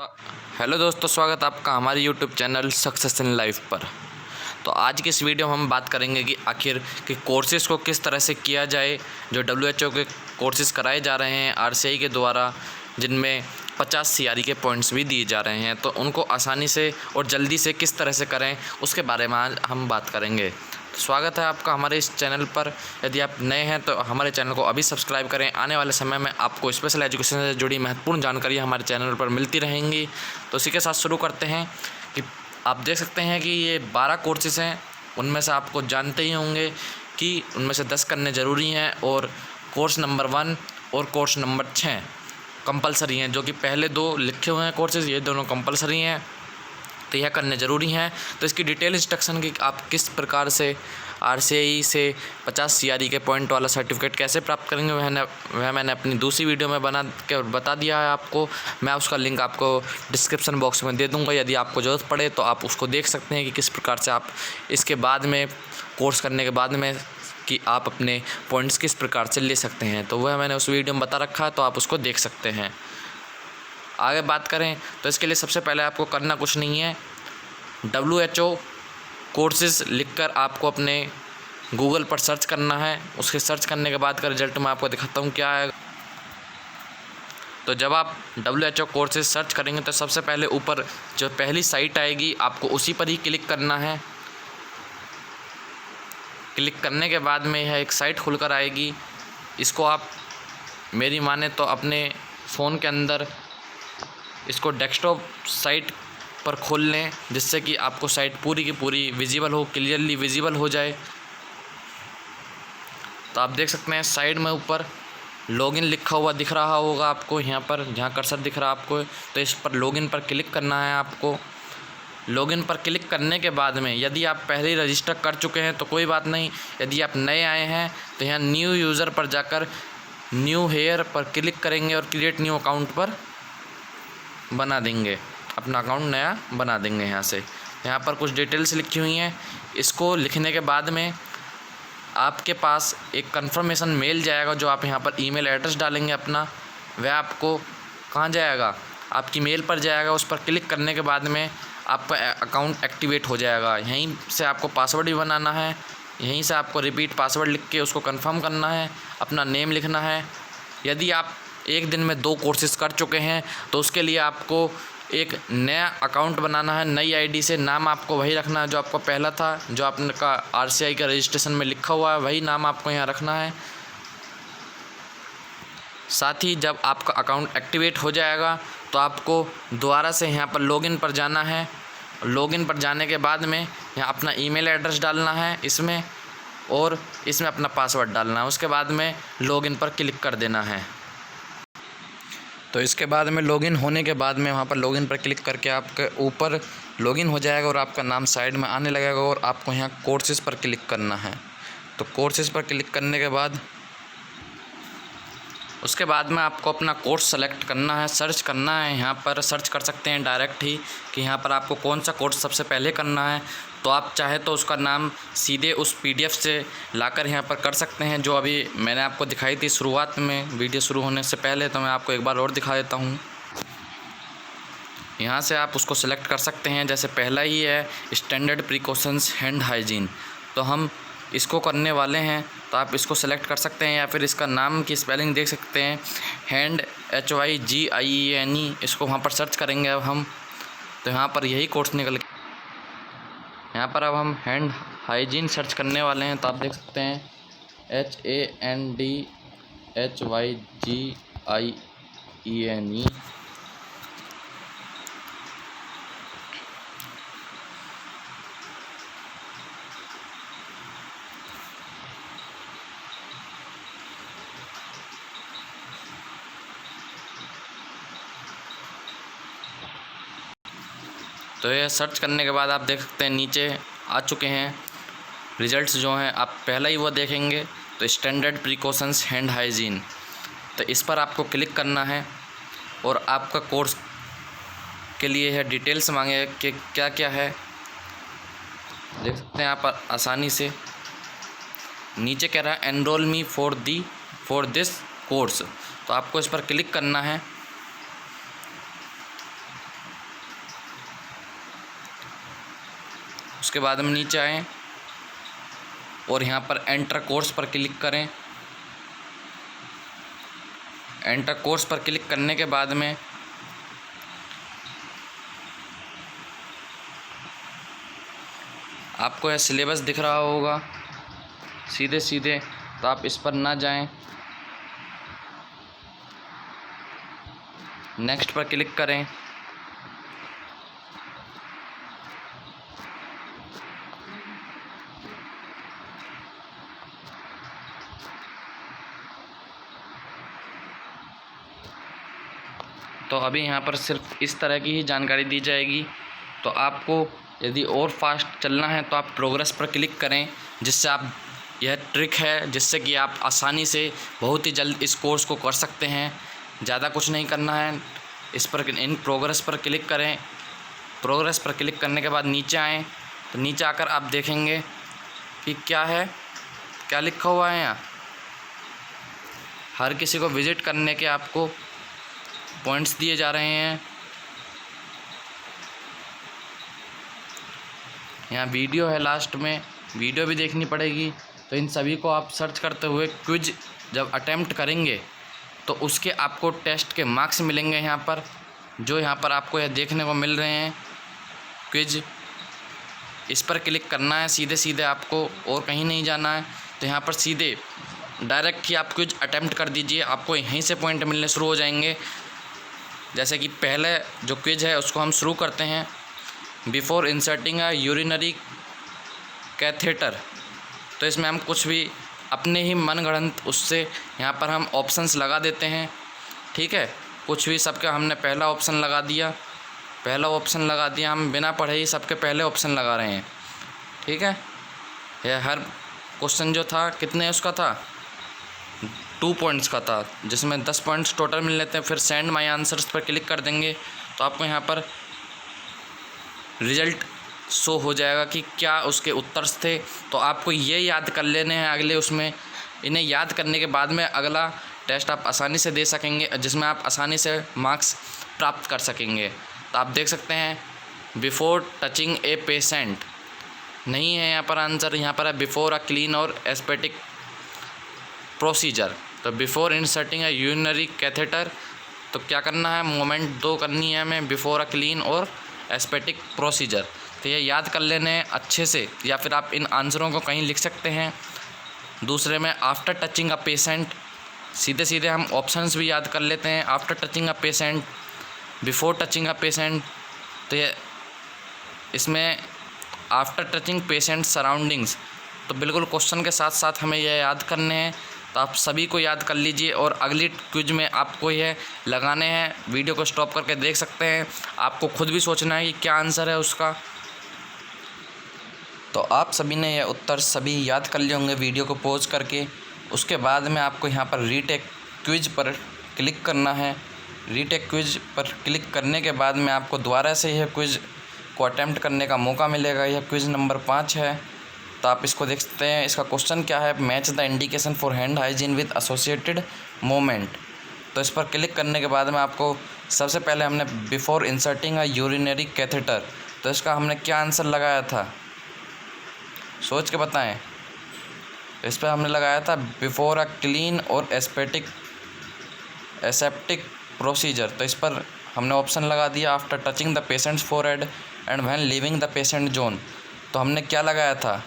Hello दोस्तों, स्वागत है आपका हमारे YouTube channel success in life पर। तो आज की इस वीडियो में हम बात करेंगे कि आखिर कि कोर्सेज़ को किस तरह से किया जाए। जो WHO के कोर्सेज़ कराए जा रहे हैं RCI के द्वारा, जिनमें 50 CRE के पॉइंट्स भी दिए जा रहे हैं, तो उनको आसानी से और जल्दी से किस तरह से करें उसके बारे में आज हम बात करेंगे। स्वागत है आपका हमारे इस चैनल पर। यदि आप नए हैं तो हमारे चैनल को अभी सब्सक्राइब करें। आने वाले समय में आपको स्पेशल एजुकेशन से जुड़ी महत्वपूर्ण जानकारी हमारे चैनल पर मिलती रहेंगी। तो इसी के साथ शुरू करते हैं कि आप देख सकते हैं कि ये 12 कोर्सेज़ हैं। उनमें से आपको जानते ही होंगे कि उनमें से 10 करने ज़रूरी हैं और कोर्स नंबर 1 और कोर्स नंबर 6 कंपलसरी हैं। जो कि पहले 2 लिखे हुए हैं कोर्सेज़, ये दोनों कंपलसरी हैं, तो यह करने ज़रूरी हैं। तो इसकी डिटेल इंस्ट्रक्शन की आप किस प्रकार से RCI से 50 CRE के पॉइंट वाला सर्टिफिकेट कैसे प्राप्त करेंगे वह मैंने अपनी दूसरी वीडियो में बना के बता दिया है आपको। मैं उसका लिंक आपको डिस्क्रिप्शन बॉक्स में दे दूंगा। यदि आपको ज़रूरत पड़े तो आप उसको देख सकते हैं कि किस प्रकार से आप इसके बाद में कोर्स करने के बाद में कि आप अपने पॉइंट्स किस प्रकार से ले सकते हैं। तो वह मैंने उस वीडियो में बता रखा है, तो आप उसको देख सकते हैं। आगे बात करें तो इसके लिए सबसे पहले आपको करना कुछ नहीं है। WHO कोर्सेज़ लिखकर आपको अपने गूगल पर सर्च करना है। उसके सर्च करने के बाद का रिज़ल्ट मैं आपको दिखाता हूँ क्या है। तो जब आप WHO कोर्सेज़ सर्च करेंगे तो सबसे पहले ऊपर जो पहली साइट आएगी आपको उसी पर ही क्लिक करना है। क्लिक करने के बाद में यह एक साइट खुलकर आएगी। इसको आप मेरी माने तो अपने फ़ोन के अंदर इसको डेस्कटॉप साइट पर खोल लें, जिससे कि आपको साइट पूरी की पूरी विजिबल हो, क्लियरली विजिबल हो जाए। तो आप देख सकते हैं साइड में ऊपर लॉगिन लिखा हुआ दिख रहा होगा आपको, यहाँ पर जहाँ कर्सर दिख रहा है आपको, तो इस पर लॉगिन पर क्लिक करना है आपको। लॉगिन पर क्लिक करने के बाद में यदि आप पहले ही रजिस्टर कर चुके हैं तो कोई बात नहीं। यदि आप नए आए हैं तो यहाँ न्यू यूज़र पर जाकर न्यू हेयर पर क्लिक करेंगे और क्रिएट न्यू अकाउंट पर बना देंगे, अपना अकाउंट नया बना देंगे। यहाँ से यहाँ पर कुछ डिटेल्स लिखी हुई हैं। इसको लिखने के बाद में आपके पास एक कंफर्मेशन मेल जाएगा, जो आप यहाँ पर ईमेल एड्रेस डालेंगे अपना, वह आपको कहाँ जाएगा, आपकी मेल पर जाएगा। उस पर क्लिक करने के बाद में आपका अकाउंट एक्टिवेट हो जाएगा। यहीं से आपको पासवर्ड भी बनाना है, यहीं से आपको रिपीट पासवर्ड लिख के उसको कंफर्म करना है, अपना नेम लिखना है। यदि आप एक दिन में 2 कोर्सेज़ कर चुके हैं तो उसके लिए आपको एक नया अकाउंट बनाना है, नई ID से। नाम आपको वही रखना है जो आपका पहला था, जो आपने का RCI का रजिस्ट्रेशन में लिखा हुआ है, वही नाम आपको यहाँ रखना है। साथ ही जब आपका अकाउंट एक्टिवेट हो जाएगा तो आपको दोबारा से यहाँ पर लॉगिन पर जाना है। लॉगिन पर जाने के बाद में यहाँ अपना ईमेल एड्रेस डालना है इसमें, और इसमें अपना पासवर्ड डालना है। उसके बाद में लॉगिन पर क्लिक कर देना है। तो इसके बाद में लॉगिन होने के बाद में वहाँ पर लॉगिन पर क्लिक करके आपके ऊपर लॉगिन हो जाएगा और आपका नाम साइड में आने लगेगा और आपको यहाँ कोर्सेज़ पर क्लिक करना है। तो कोर्सेज़ पर क्लिक करने के बाद उसके बाद में आपको अपना कोर्स सेलेक्ट करना है, सर्च करना है। यहाँ पर सर्च कर सकते हैं डायरेक्ट ही कि यहाँ पर आपको कौन सा कोर्स सबसे पहले करना है। तो आप चाहे तो उसका नाम सीधे उस PDF से लाकर यहाँ पर कर सकते हैं, जो अभी मैंने आपको दिखाई थी शुरुआत में वीडियो शुरू होने से पहले। तो मैं आपको एक बार और दिखा देता हूँ। यहाँ से आप उसको सेलेक्ट कर सकते हैं। जैसे पहला ही है स्टैंडर्ड प्रिकॉशंस हैंड हाइजीन, तो हम इसको करने वाले हैं, तो आप इसको सेलेक्ट कर सकते हैं। या फिर इसका नाम की स्पेलिंग देख सकते हैं, हैंड HYGIENE, इसको वहाँ पर सर्च करेंगे अब हम, तो यहाँ पर यही कोर्स निकल के यहाँ पर अब हम हैंड हाइजीन सर्च करने वाले हैं। तो आप देख सकते हैं HANDHYGIENE। तो ये सर्च करने के बाद आप देख सकते हैं नीचे आ चुके हैं रिज़ल्ट्स जो हैं। आप पहला ही वो देखेंगे तो स्टैंडर्ड प्रिकॉशंस हैंड हाइजीन, तो इस पर आपको क्लिक करना है और आपका कोर्स के लिए है डिटेल्स मांगे कि क्या क्या है। देख सकते हैं आप आसानी से नीचे कह रहा है enrol me for this course, तो आपको इस पर क्लिक करना है। उसके बाद हम नीचे आएँ और यहाँ पर एंटर कोर्स पर क्लिक करें। एंटर कोर्स पर क्लिक करने के बाद में आपको यह सिलेबस दिख रहा होगा सीधे सीधे, तो आप इस पर ना जाएं। नेक्स्ट पर क्लिक करें। तो अभी यहाँ पर सिर्फ इस तरह की ही जानकारी दी जाएगी। तो आपको यदि और फास्ट चलना है तो आप प्रोग्रेस पर क्लिक करें, जिससे आप, यह ट्रिक है जिससे कि आप आसानी से बहुत ही जल्द इस कोर्स को कर सकते हैं। ज़्यादा कुछ नहीं करना है, इस पर इन प्रोग्रेस पर क्लिक करें। प्रोग्रेस पर क्लिक करने के बाद नीचे आएँ, तो नीचे आकर आप देखेंगे कि क्या लिखा हुआ है यहाँ। हर किसी को विज़िट करने के आपको पॉइंट्स दिए जा रहे हैं। यहाँ वीडियो है, लास्ट में वीडियो भी देखनी पड़ेगी। तो इन सभी को आप सर्च करते हुए क्विज जब अटेम्प्ट करेंगे तो उसके आपको टेस्ट के मार्क्स मिलेंगे यहाँ पर, जो यहाँ पर आपको यह देखने को मिल रहे हैं क्विज। इस पर क्लिक करना है सीधे सीधे आपको, और कहीं नहीं जाना है। तो यहाँ पर सीधे डायरेक्ट ही आप क्विज अटेम्प्ट कर दीजिए, आपको यहीं से पॉइंट मिलने शुरू हो जाएंगे। जैसे कि पहले जो क्विज है उसको हम शुरू करते हैं। बिफोर इंसर्टिंग अ यूरिनरी कैथेटर, तो इसमें हम कुछ भी अपने ही मनगढ़ंत उससे यहाँ पर हम ऑप्शंस लगा देते हैं। ठीक है, कुछ भी सबका हमने पहला ऑप्शन लगा दिया, हम बिना पढ़े ही सबके पहले ऑप्शन लगा रहे हैं। ठीक है, यह हर क्वेश्चन जो था कितने उसका था, 2 पॉइंट्स का था, जिसमें 10 पॉइंट्स टोटल मिल लेते हैं। फिर सेंड माय आंसर्स पर क्लिक कर देंगे तो आपको यहाँ पर रिज़ल्ट शो हो जाएगा कि क्या उसके उत्तर थे। तो आपको ये याद कर लेने हैं अगले उसमें। इन्हें याद करने के बाद में अगला टेस्ट आप आसानी से दे सकेंगे, जिसमें आप आसानी से मार्क्स प्राप्त कर सकेंगे। तो आप देख सकते हैं बिफोर टचिंग ए पेशेंट नहीं है यहाँ पर आंसर, यहाँ पर है बिफोर अ क्लीन और एस्पेटिक प्रोसीजर। तो बिफोर इंसर्टिंग अ यूरिनरी कैथेटर, तो क्या करना है, मोमेंट 2 करनी है हमें, बिफोर अ क्लीन और एस्पेटिक प्रोसीजर। तो ये याद कर लेने हैं अच्छे से, या फिर आप इन आंसरों को कहीं लिख सकते हैं। दूसरे में आफ्टर टचिंग अ पेशेंट, सीधे सीधे हम ऑप्शंस भी याद कर लेते हैं। After touching a patient, before touching a patient, तो ये इसमें आफ्टर टचिंग पेशेंट सराउंडिंग्स, तो बिल्कुल क्वेश्चन के साथ साथ हमें यह याद करने हैं। तो आप सभी को याद कर लीजिए और अगली क्विज में आपको यह लगाने हैं। वीडियो को स्टॉप करके देख सकते हैं, आपको खुद भी सोचना है कि क्या आंसर है उसका। तो आप सभी ने यह उत्तर सभी याद कर लिए होंगे वीडियो को पॉज करके। उसके बाद में आपको यहाँ पर रीटेक क्विज पर क्लिक करना है। रीटेक क्विज पर क्लिक करने के बाद में आपको दोबारा से यह क्विज को अटैम्प्ट करने का मौका मिलेगा। यह क्विज नंबर 5 है। तो आप इसको देख सकते हैं। इसका क्वेश्चन क्या है, match the indication for hand hygiene with associated moment. तो इस पर क्लिक करने के बाद में आपको सबसे पहले हमने बिफोर इंसर्टिंग अ यूरिनरी कैथेटर, तो इसका हमने क्या आंसर लगाया था, सोच के बताएं। इस पर हमने लगाया था बिफोर अ क्लीन और एसेप्टिक प्रोसीजर। तो इस पर हमने ऑप्शन लगा दिया after touching the patients forehead and when leaving the patient zone. तो हमने क्या लगाया था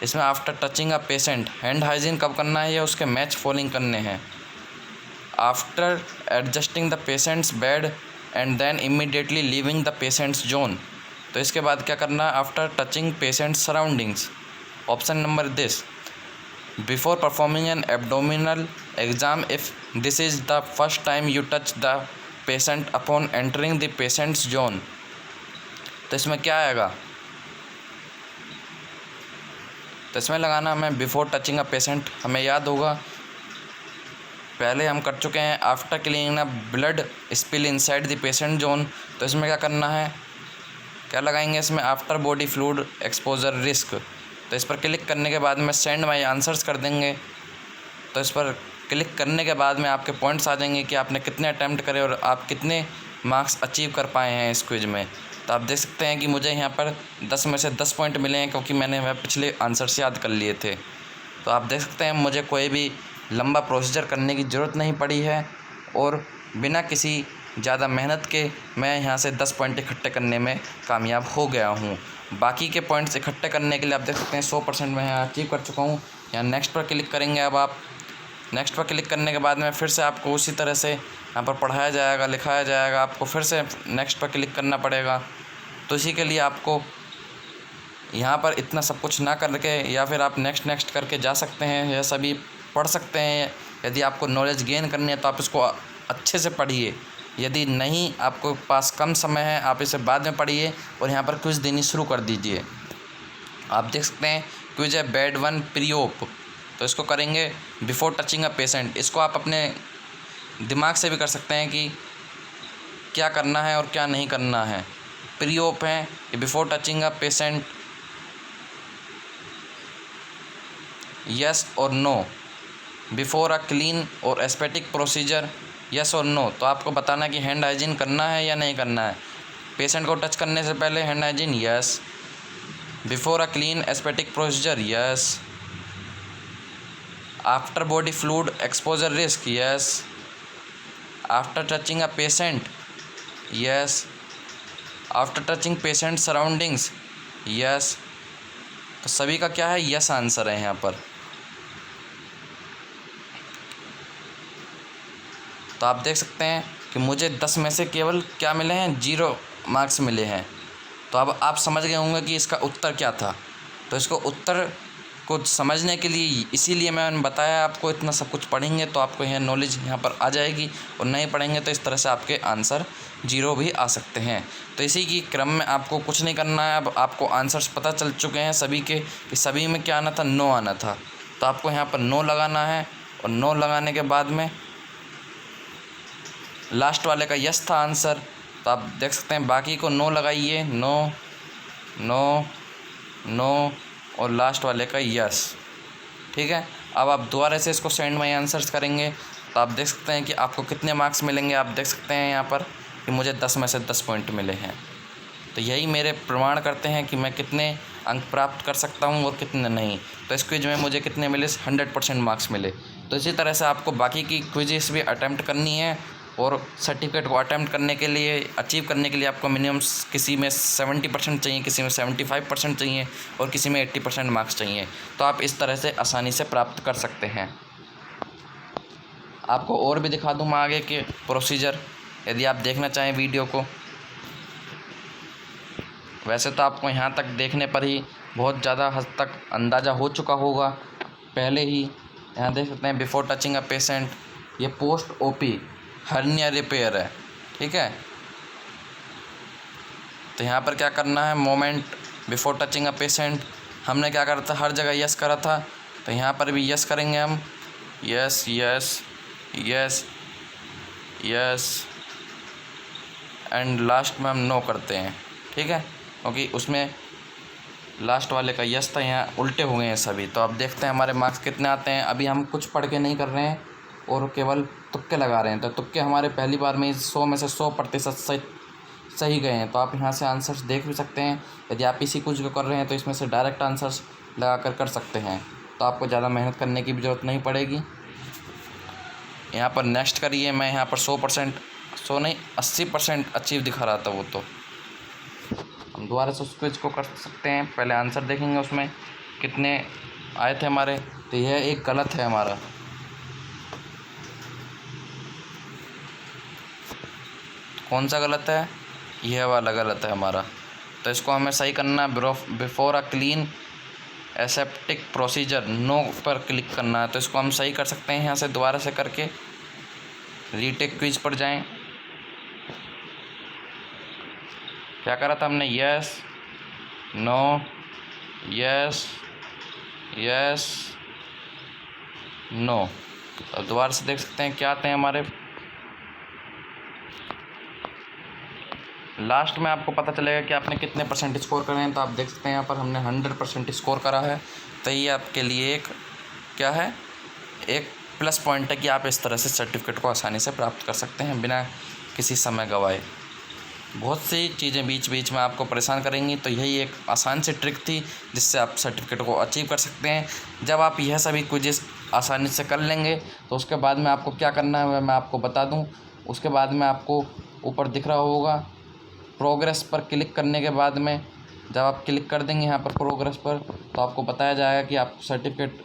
इसमें, after touching a patient, hand hygiene कब करना है, या उसके मैच फॉलोइंग करने हैं। After adjusting the patients bed and then immediately leaving the patients zone. तो इसके बाद क्या करना है, after touching patients surroundings. Option number this, before performing an abdominal exam if this is the first time you touch the patient upon entering the patients zone. तो इसमें क्या आएगा, तो इसमें लगाना हमें बिफोर टचिंग अ पेशेंट। हमें याद होगा पहले हम कर चुके हैं after cleaning a blood spill inside the patient zone. तो इसमें क्या करना है, क्या लगाएंगे इसमें, after body fluid exposure risk. तो इस पर क्लिक करने के बाद में सेंड माय आंसर्स कर देंगे। तो इस पर क्लिक करने के बाद में आपके पॉइंट्स आ जाएंगे कि आपने कितने अटैम्प्ट करे और आप कितने मार्क्स अचीव कर पाए हैं इस क्विज में। तो आप देख सकते हैं कि मुझे यहाँ पर 10 में से 10 पॉइंट मिले हैं, क्योंकि मैंने वह पिछले आंसर्स याद कर लिए थे। तो आप देख सकते हैं मुझे कोई भी लंबा प्रोसीजर करने की ज़रूरत नहीं पड़ी है, और बिना किसी ज़्यादा मेहनत के मैं यहाँ से 10 पॉइंट इकट्ठे करने में कामयाब हो गया हूँ। बाकी के पॉइंट्स इकट्ठे करने के लिए आप देख सकते हैं 100% मैं यहाँ अचीव कर चुका हूँ। यहाँ नेक्स्ट पर क्लिक करेंगे। अब आप नेक्स्ट पर क्लिक करने के बाद में फिर से आपको उसी तरह से यहाँ पर पढ़ाया जाएगा, लिखाया जाएगा, आपको फिर से नेक्स्ट पर क्लिक करना पड़ेगा। तो इसी के लिए आपको यहाँ पर इतना सब कुछ ना करके या फिर आप नेक्स्ट करके जा सकते हैं, यह सभी पढ़ सकते हैं। यदि आपको नॉलेज गेन करनी है तो आप इसको अच्छे से पढ़िए, यदि नहीं आपको पास कम समय है आप इसे बाद में पढ़िए और यहाँ पर क्विज़ देनी शुरू कर दीजिए। आप देख सकते हैं क्विज है बेड 1 प्री ओप, तो इसको करेंगे बिफोर टचिंग अ पेशेंट। इसको आप अपने दिमाग से भी कर सकते हैं कि क्या करना है और क्या नहीं करना है। प्री ओप है, before touching a patient, yes और नो, बिफोर अ क्लीन और एस्थेटिक प्रोसीजर, यस और नो। तो आपको बताना है कि हैंड हाइजीन करना है या नहीं करना है। पेशेंट को टच करने से पहले hand hygiene, yes. Before a clean aesthetic procedure, yes. After body fluid exposure risk, yes. After touching a patient, yes. After touching patient surroundings, yes. तो सभी का क्या है, यस आंसर है यहाँ पर। तो आप देख सकते हैं कि मुझे 10 में से केवल क्या मिले हैं, 0 मार्क्स मिले हैं। तो अब आप समझ गए होंगे कि इसका उत्तर क्या था। तो इसको उत्तर को समझने के लिए इसीलिए मैंने बताया आपको, इतना सब कुछ पढ़ेंगे तो आपको यह नॉलेज यहाँ पर आ जाएगी, और नहीं पढ़ेंगे तो इस तरह से आपके आंसर 0 भी आ सकते हैं। तो इसी की क्रम में आपको कुछ नहीं करना है। अब आपको आंसर्स पता चल चुके हैं सभी के कि सभी में क्या आना था, नो आना था। तो आपको यहाँ पर नो लगाना है, और नो लगाने के बाद में लास्ट वाले का यस था आंसर। तो आप देख सकते हैं बाकी को नो लगाइए, नो नो नो और लास्ट वाले का यस। ठीक है, अब आप दोबारा से इसको सेंड माई आंसर्स करेंगे तो आप देख सकते हैं कि आपको कितने मार्क्स मिलेंगे। आप देख सकते हैं यहाँ पर कि मुझे 10 में से 10 पॉइंट मिले हैं। तो यही मेरे प्रमाण करते हैं कि मैं कितने अंक प्राप्त कर सकता हूँ और कितने नहीं। तो इस क्विज में मुझे कितने मिले, 100% मार्क्स मिले। तो इसी तरह से आपको बाकी की क्विजेस भी अटैम्प्ट करनी है, और सर्टिफिकेट को अटैम्प्ट करने के लिए, अचीव करने के लिए आपको मिनिमम किसी में 70% चाहिए, किसी में 75% चाहिए और किसी में 80% मार्क्स चाहिए। तो आप इस तरह से आसानी से प्राप्त कर सकते हैं। आपको और भी दिखा दूँ मैं आगे के प्रोसीजर, यदि आप देखना चाहें वीडियो को। वैसे तो आपको यहाँ तक देखने पर ही बहुत ज़्यादा हद तक अंदाज़ा हो चुका होगा पहले ही। यहाँ देख सकते हैं बिफोर टचिंग अ पेशेंट, ये पोस्ट ओपी हर्निया रिपेयर है। ठीक है, तो यहाँ पर क्या करना है, moment before touching a patient हमने क्या करा था, हर जगह यस करा था। तो यहाँ पर भी यस करेंगे हम, yes yes yes yes, and last में हम नो करते हैं। ठीक है, क्योंकि उसमें लास्ट वाले का यस था, यहाँ उल्टे हो गए हैं सभी। तो अब देखते हैं हमारे मार्क्स कितने आते हैं। अभी हम कुछ पढ़ के नहीं कर रहे हैं और केवल तुक्के लगा रहे हैं। तो तुक्के हमारे पहली बार में 100 में से 100% सही गए हैं। तो आप यहाँ से आंसर्स देख भी सकते हैं। यदि आप इसी कुछ को कर रहे हैं तो इसमें से डायरेक्ट आंसर्स लगा कर सकते हैं। तो आपको ज़्यादा मेहनत करने की भी ज़रूरत नहीं पड़ेगी। यहाँ पर नेक्स्ट करिए। मैं यहाँ पर 80% अचीव दिखा रहा था वो। तो हम दोबारा से उस क्विज को कर सकते हैं। पहले आंसर देखेंगे उसमें कितने आए थे हमारे। तो यह एक गलत है हमारा। कौन सा गलत है, यह वाला गलत है हमारा। तो इसको हमें सही करना है। Before a clean aseptic procedure, no पर क्लिक करना है। तो इसको हम सही कर सकते हैं यहाँ से दोबारा से करके। रीटेक क्विज पर जाएं। क्या करा था हमने, yes no yes yes no. तो दोबारा से देख सकते हैं क्या आते हैं हमारे। लास्ट में आपको पता चलेगा कि आपने कितने % स्कोर करे हैं। तो आप देख सकते हैं यहाँ पर हमने 100% स्कोर करा है। तो ये आपके लिए एक क्या है, एक प्लस पॉइंट है कि आप इस तरह से सर्टिफिकेट को आसानी से प्राप्त कर सकते हैं बिना किसी समय गंवाए। बहुत सी चीज़ें बीच बीच में आपको परेशान करेंगी। तो यही एक आसान सी ट्रिक थी जिससे आप सर्टिफिकेट को अचीव कर सकते हैं। जब आप यह सभी क्विज़ेस आसानी से कर लेंगे तो उसके बाद में आपको क्या करना है मैं आपको बता दूं। उसके बाद में आपको ऊपर दिख रहा होगा प्रोग्रेस पर क्लिक करने के बाद में जब आप क्लिक कर देंगे यहाँ पर प्रोग्रेस पर, तो आपको बताया जाएगा कि आप सर्टिफिकेट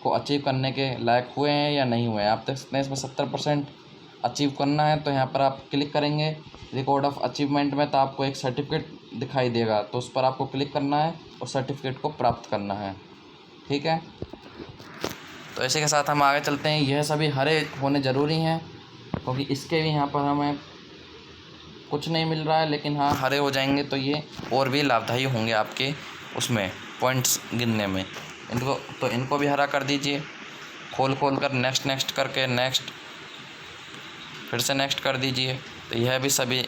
को अचीव करने के लायक हुए हैं या नहीं हुए हैं। आप देख सकते हैं इसमें 70% अचीव करना है, तो यहाँ पर आप क्लिक करेंगे रिकॉर्ड ऑफ अचीवमेंट में, तो आपको एक सर्टिफिकेट दिखाई देगा, तो उस पर आपको क्लिक करना है और सर्टिफिकेट को प्राप्त करना है। ठीक है, तो इसी के साथ हम आगे चलते हैं। यह सभी हरे होने ज़रूरी हैं क्योंकि इसके भी यहाँ पर हमें कुछ नहीं मिल रहा है, लेकिन हाँ हरे हो जाएंगे तो ये और भी लाभदायी होंगे आपके उसमें पॉइंट्स गिनने में। इनको भी हरा कर दीजिए, खोल कर नेक्स्ट करके नेक्स्ट, फिर से नेक्स्ट कर दीजिए, तो यह भी सभी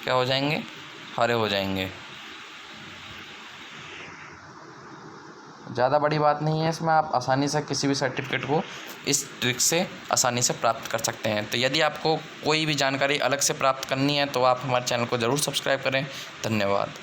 क्या हो जाएंगे, हरे हो जाएंगे। ज़्यादा बड़ी बात नहीं है इसमें, आप आसानी से किसी भी सर्टिफिकेट को इस ट्रिक से आसानी से प्राप्त कर सकते हैं। तो यदि आपको कोई भी जानकारी अलग से प्राप्त करनी है तो आप हमारे चैनल को ज़रूर सब्सक्राइब करें। धन्यवाद।